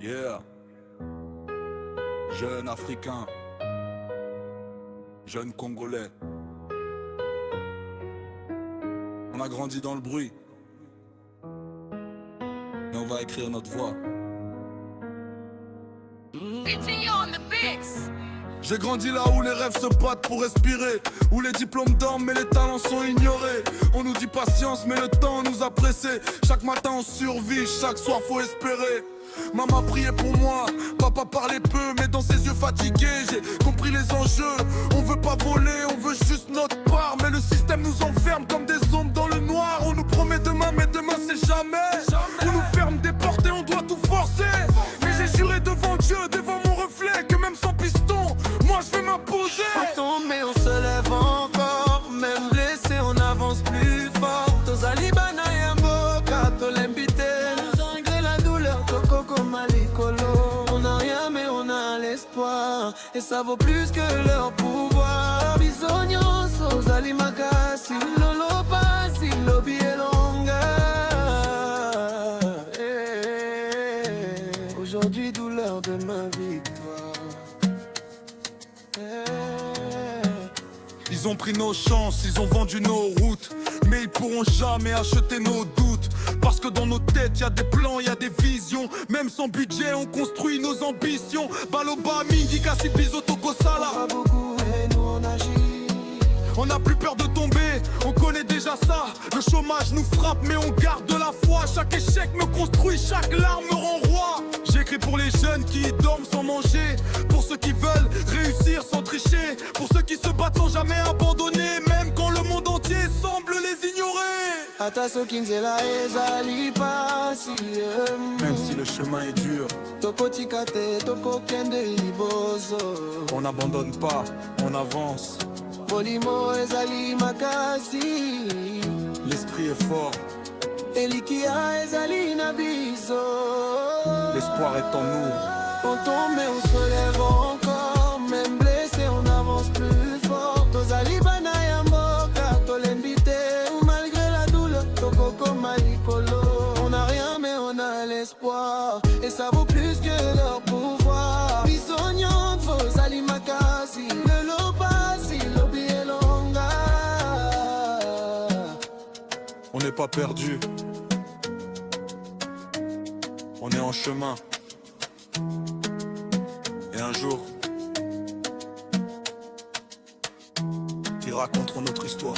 Yeah. Jeune Africain, jeune Congolais. On a grandi dans le bruit, mais on va écrire notre voix. J'ai grandi là où les rêves se battent pour respirer, où les diplômes dorment mais les talents sont ignorés. On nous dit patience mais le temps nous a pressés. Chaque matin on survit, chaque soir faut espérer. Maman priait pour moi, papa parlait peu mais dans ses yeux fatigués j'ai compris les enjeux. On veut pas voler, on veut juste notre part, mais le système nous enferme comme des ombres dans le noir. On nous promet demain mais demain c'est jamais. On nous ferme des portes et on doit tout forcer. Mais j'ai juré devant Dieu, devant mon reflet, que même sans piston, moi je vais m'imposer. On tombe mais on se lève encore, même blessé on avance plus fort. Tozalibana yamboka, tolembite malgré la douleur, tokoko malikolo. On n'a rien mais on a l'espoir, et ça vaut plus que leur pouvoir. Bisognos, ozali makasi, lolo pasi, lobi elonga. Aujourd'hui douleur, demain victoire. Ils ont pris nos chances, ils ont vendu nos routes, mais ils pourront jamais acheter nos doutes. Parce que dans nos têtes y'a des plans, y'a des visions. Même sans budget on construit nos ambitions. Baloba, Mingi, Kassi, Bizo, Toko, Sala. Pas beaucoup et nous on agit. On n'a plus peur de tomber, on connaît déjà ça. Le chômage nous frappe mais on garde de la foi. Chaque échec me construit, chaque larme me rend roi. J'écris pour les jeunes qui dorment sans manger, pour ceux qui veulent réussir sans tricher, pour ceux qui se battent sans jamais abandonner, même quand le monde entier semble les ignorer. Ata soki nzela ezali pasi, Même si le chemin est dur, tokotika te, tokokende liboso. on n'abandonne pas, on avance. Bolimo ezali makasi, L'esprit est fort, elikia ezali na biso. l'espoir est en nous. On tombe mais on se lève encore, même blessé on avance plus fort. Tozali bana ya mboka, tolembite malgré la douleur, tokoko malikolo. On n'a rien mais on a l'espoir, et ça vaut plus que leur pouvoir. Bisognon, fozali makasi, le lopasi, lobi elonga. On n'est pas perdu, on est en chemin. Et un jour, ils raconteront notre histoire.